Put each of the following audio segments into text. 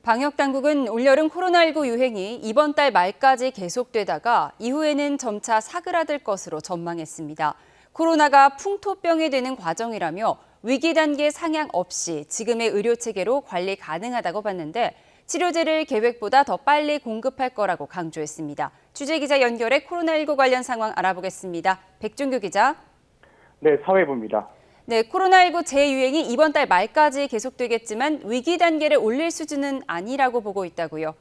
방역당국은 올여름 코로나19 유행이 이번 달 말까지 계속되다가 이후에는 점차 사그라들 것으로 전망했습니다. 코로나가 풍토병이 되는 과정이라며 위기 단계 상향 없이 지금의 의료체계로 관리 가능하다고 봤는데 치료제를 계획보다 더 빨리 공급할 거라고 강조했습니다. 취재기자 연결해 코로나19 관련 상황 알아보겠습니다. 백준규 기자. 네, 사회부입니다. 네, 코로나19 재유행이 이번 달 말까지 계속되겠지만 위기 단계를 올릴 수준은 아니라고 보고 있다고요.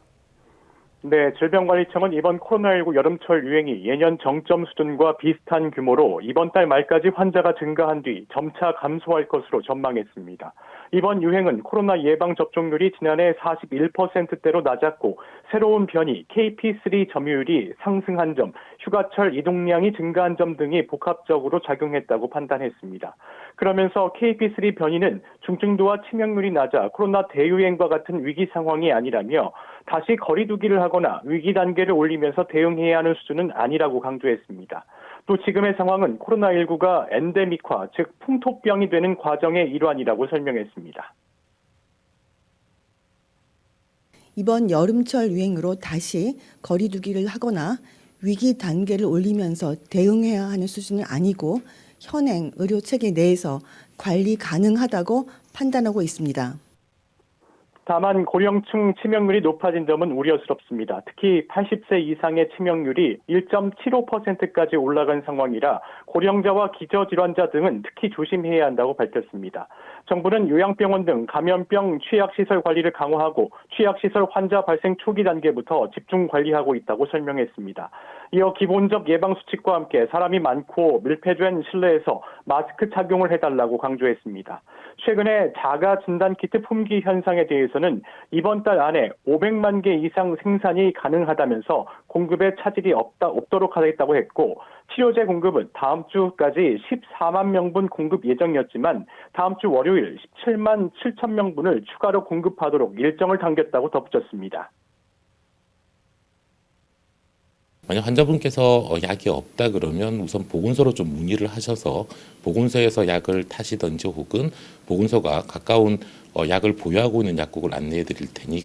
네, 질병관리청은 이번 코로나19 여름철 유행이 예년 정점 수준과 비슷한 규모로 이번 달 말까지 환자가 증가한 뒤 점차 감소할 것으로 전망했습니다. 이번 유행은 코로나 예방 접종률이 지난해 41%대로 낮았고 새로운 변이 KP3 점유율이 상승한 점, 휴가철 이동량이 증가한 점 등이 복합적으로 작용했다고 판단했습니다. 그러면서 KP3 변이는 중증도와 치명률이 낮아 코로나 대유행과 같은 위기 상황이 아니라며 다시 거리 두기를 하거나 위기 단계를 올리면서 대응해야 하는 수준은 아니라고 강조했습니다. 또 지금의 상황은 코로나19가 엔데믹화, 즉 풍토병이 되는 과정의 일환이라고 설명했습니다. 이번 여름철 유행으로 다시 거리 두기를 하거나 위기 단계를 올리면서 대응해야 하는 수준은 아니고 현행 의료체계 내에서 관리 가능하다고 판단하고 있습니다. 다만 고령층 치명률이 높아진 점은 우려스럽습니다. 특히 80세 이상의 치명률이 1.75%까지 올라간 상황이라 고령자와 기저질환자 등은 특히 조심해야 한다고 밝혔습니다. 정부는 요양병원 등 감염병 취약시설 관리를 강화하고 취약시설 환자 발생 초기 단계부터 집중 관리하고 있다고 설명했습니다. 이어 기본적 예방수칙과 함께 사람이 많고 밀폐된 실내에서 마스크 착용을 해달라고 강조했습니다. 최근에 자가 진단키트 품귀 현상에 대해서는 이번 달 안에 500만 개 이상 생산이 가능하다면서 공급에 차질이 없도록 하겠다고 했고 치료제 공급은 다음 주까지 14만 명분 공급 예정이었지만 다음 주 월요일 17만 7천 명분을 추가로 공급하도록 일정을 당겼다고 덧붙였습니다. 만약 환자분께서 약이 없다 그러면 우선 보건소로 좀 문의를 하셔서 보건소에서 약을 타시든지 혹은 보건소가 가까운 약을 보유하고 있는 약국을 안내해 드릴 테니.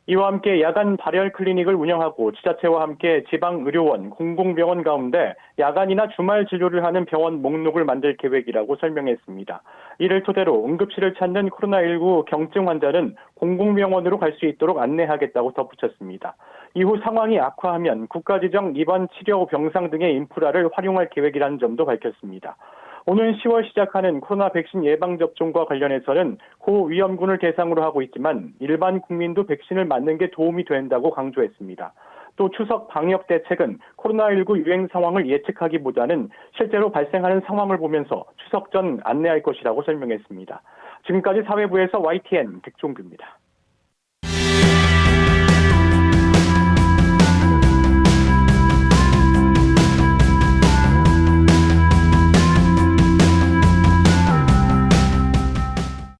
이와 함께 야간 발열 클리닉을 운영하고 지자체와 함께 지방의료원, 공공병원 가운데 야간이나 주말 진료를 하는 병원 목록을 만들 계획이라고 설명했습니다. 이를 토대로 응급실을 찾는 코로나19 경증 환자는 공공병원으로 갈 수 있도록 안내하겠다고 덧붙였습니다. 이후 상황이 악화하면 국가지정 입원 치료 병상 등의 인프라를 활용할 계획이라는 점도 밝혔습니다. 오는 10월 시작하는 코로나 백신 예방접종과 관련해서는 고위험군을 대상으로 하고 있지만 일반 국민도 백신을 맞는 게 도움이 된다고 강조했습니다. 또 추석 방역 대책은 코로나19 유행 상황을 예측하기보다는 실제로 발생하는 상황을 보면서 추석 전 안내할 것이라고 설명했습니다. 지금까지 사회부에서 YTN 백종규입니다.